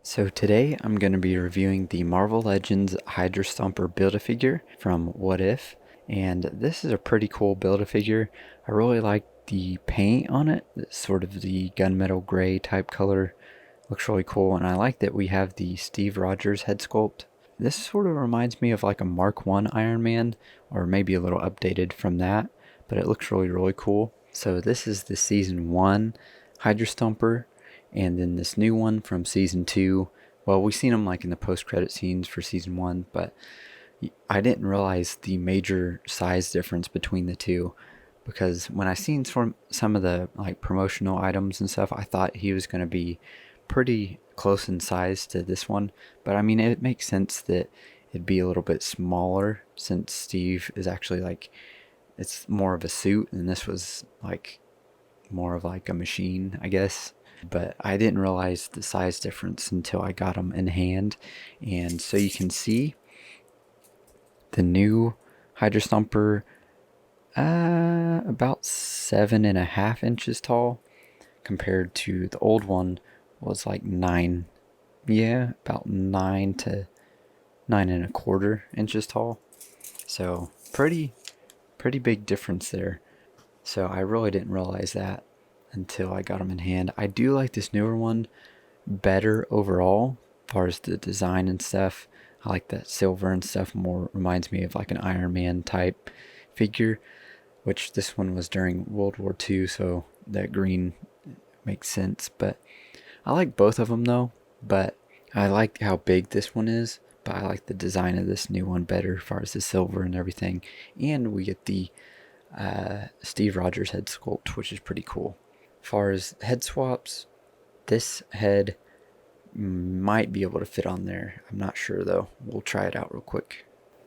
So today I'm going to be reviewing the Marvel Legends HYDRA Stomper Build-A-Figure from What If, and this is a pretty cool Build-A-Figure. I really like the paint on it. It's sort of the gunmetal gray type color. Looks really cool, and I like that we have the Steve Rogers head sculpt. This sort of reminds me of like a Mark 1 Iron Man, or maybe a little updated from that, but it looks really cool. So this is the Season 1 HYDRA Stomper, and then this new one from Season 2. Well, we've seen them like in the post-credit scenes for Season 1, but I didn't realize the major size difference between the two, because when I seen some of the like promotional items and stuff, I thought he was going to be pretty close in size to this one. But I mean, it makes sense that it'd be a little bit smaller since Steve is actually like, it's more of a suit, and this was like more of like a machine, I guess. But I didn't realize the size difference until I got them in hand. And so you can see the new HYDRA Stomper, about 7.5 inches tall, compared to the old one was like 9, yeah, about 9 to 9.25 inches tall. So pretty big difference there. So I really didn't realize that until I got them in hand. I do like this newer one better overall as far as the design and stuff. I like that silver and stuff, more reminds me of like an Iron Man type figure, which this one was during World War II, so that green makes sense. But I like both of them though, but I like how big this one is, but I like the design of this new one better as far as the silver and everything. And we get the Steve Rogers head sculpt, which is pretty cool. As far as head swaps, this head might be able to fit on there. I'm not sure though. We'll try it out real quick.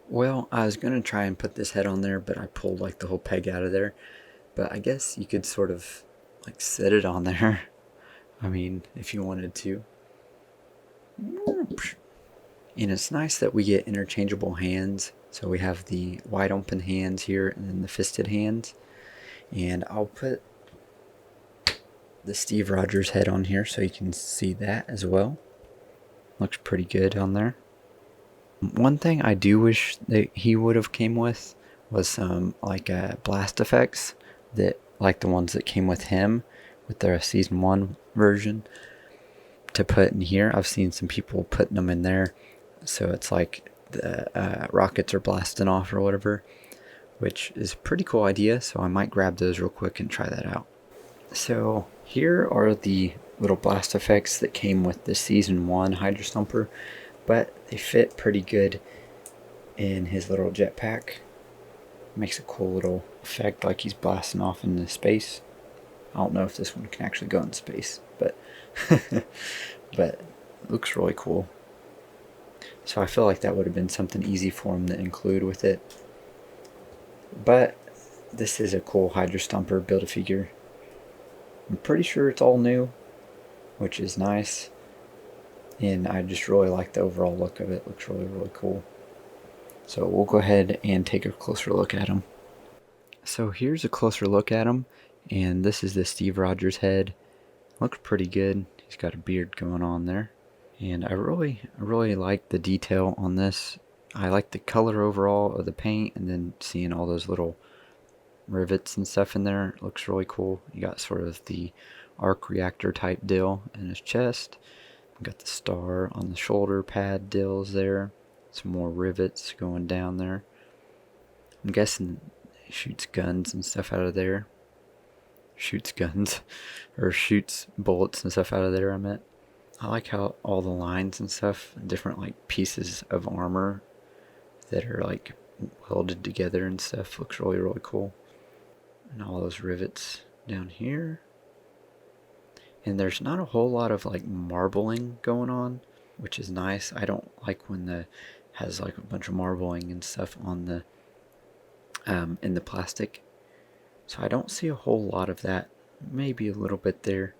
Well, I was going to try and put this head on there, but I pulled like the whole peg out of there. But I guess you could sort of like set it on there. I mean, if you wanted to. And it's nice that we get interchangeable hands. So we have the wide open hands here and then the fisted hands. And I'll put the Steve Rogers head on here so you can see that as well. Looks pretty good on there. One thing I do wish that he would have came with was some like blast effects, that like the ones that came with him with their Season 1 version, to put in here. I've seen some people putting them in there, so it's like the rockets are blasting off or whatever, which is a pretty cool idea, so I might grab those real quick and try that out. So here are the little blast effects that came with the Season 1 HYDRA Stomper, but they fit pretty good in his little jetpack. Makes a cool little effect like he's blasting off into space. I don't know if this one can actually go in space, but but it looks really cool. So I feel like that would have been something easy for him to include with it. But this is a cool HYDRA Stomper Build-A-Figure. I'm pretty sure it's all new, which is nice. And I just really like the overall look of it. It looks really cool. So we'll go ahead and take a closer look at him. So here's a closer look at him, and this is the Steve Rogers head. Looks pretty good. He's got a beard going on there. And I really like the detail on this. I like the color overall of the paint, and then seeing all those little rivets and stuff in there. It looks really cool. You got sort of the arc reactor type deal in his chest. Got the star on the shoulder pad deals there. Some more rivets going down there. I'm guessing he shoots guns and stuff out of there. Shoots guns. Or shoots bullets and stuff out of there, I meant. I like how all the lines and stuff, different like pieces of armor that are like welded together and stuff, looks really cool. And all those rivets down here. And there's not a whole lot of like marbling going on, which is nice. I don't like when the has like a bunch of marbling and stuff on the in the plastic. So I don't see a whole lot of that. Maybe a little bit there,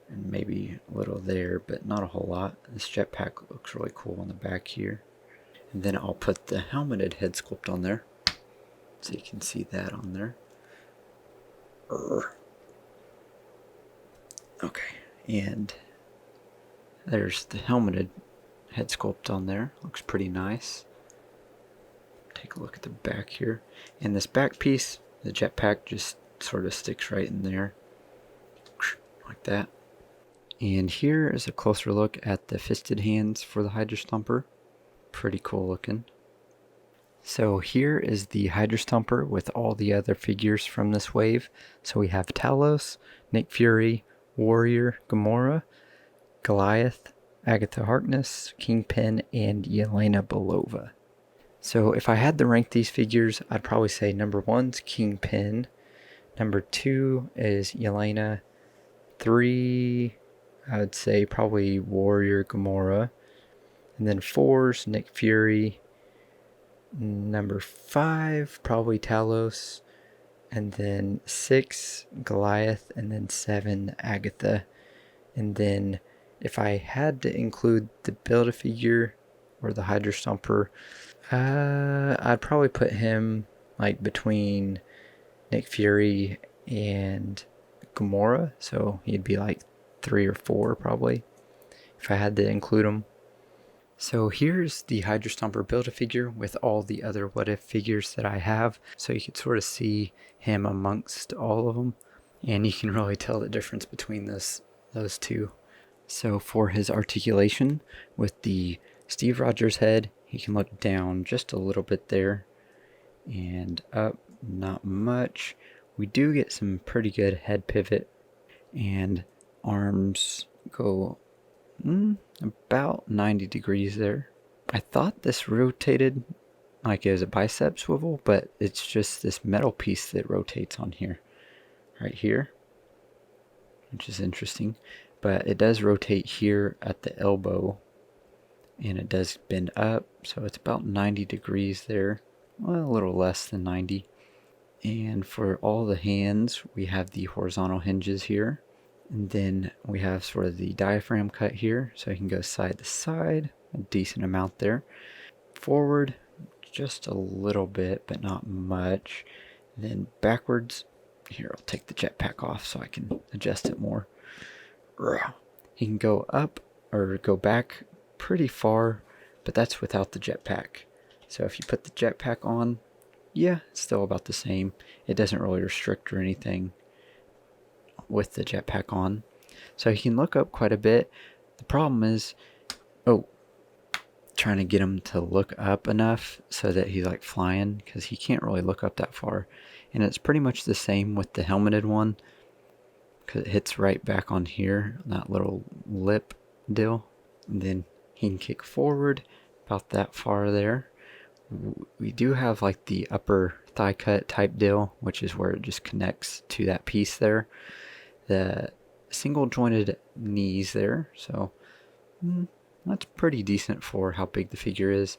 and maybe a little there, but not a whole lot. This jetpack looks really cool on the back here. And then I'll put the helmeted head sculpt on there, so you can see that on there. Okay, and There's the helmeted head sculpt on there. Looks pretty nice. Take a look at the back here. And this back piece, the jetpack just sort of sticks right in there. Like that. And here is a closer look at the fisted hands for the Hydra Stomper. Pretty cool looking. So here is the Hydra Stomper with all the other figures from this wave. So we have Talos, Nick Fury, Warrior, Gamora, Goliath, Agatha Harkness, Kingpin, and Yelena Belova. So if I had to rank these figures, I'd probably say number 1's Kingpin, number 2 is Yelena, 3 I would say probably Warrior, Gamora, and then 4's Nick Fury, number 5 probably Talos, and then 6 Goliath, and then 7 Agatha. And then if I had to include the Build-A-Figure or the Hydra Stomper, I'd probably put him like between Nick Fury and Gamora, so he'd be like 3 or 4 probably if I had to include him. So here's the Hydra Stomper Build-A-Figure with all the other What If figures that I have, so you could sort of see him amongst all of them, and you can really tell the difference between those two. So for his articulation, with the Steve Rogers head, he can look down just a little bit there, and up not much. We do get some pretty good head pivot, and arms go about 90 degrees there. I thought this rotated like it was a bicep swivel, but it's just this metal piece that rotates on here, right here, which is interesting. But it does rotate here at the elbow, and it does bend up, so it's about 90 degrees there, well, a little less than 90. And for all the hands, we have the horizontal hinges here, and then we have sort of the diaphragm cut here, so you can go side to side, a decent amount there. Forward, just a little bit, but not much. And then backwards, here, I'll take the jetpack off so I can adjust it more. He can go up or go back pretty far, but that's without the jetpack. So if you put the jetpack on, yeah, it's still about the same. It doesn't really restrict or anything with the jetpack on. So he can look up quite a bit. The problem is, trying to get him to look up enough so that he's like flying, because he can't really look up that far. And it's pretty much the same with the helmeted one, because it hits right back on here, that little lip deal. And then he can kick forward about that far there. We do have like the upper thigh cut type deal, which is where it just connects to that piece there. The single jointed knees there, so that's pretty decent for how big the figure is.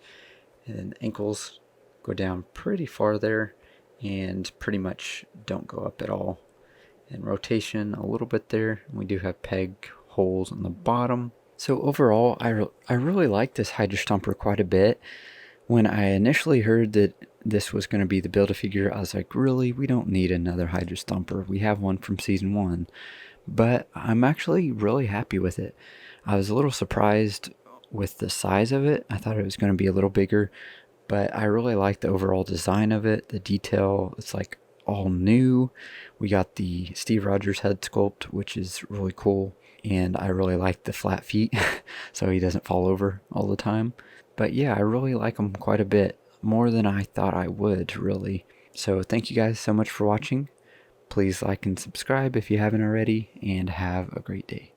And then ankles go down pretty far there and pretty much don't go up at all. And rotation a little bit there. We do have peg holes on the bottom. So overall, I really like this Hydra Stomper quite a bit. When I initially heard that this was going to be the Build-A-Figure, I was like, really? We don't need another Hydra Stomper. We have one from Season 1. But I'm actually really happy with it. I was a little surprised with the size of it. I thought it was going to be a little bigger, but I really like the overall design of it. The detail, it's like all new. We got the Steve Rogers head sculpt, which is really cool. And I really like the flat feet, so he doesn't fall over all the time. But yeah, I really like him quite a bit, more than I thought I would, really. So thank you guys so much for watching. Please like and subscribe if you haven't already, and have a great day.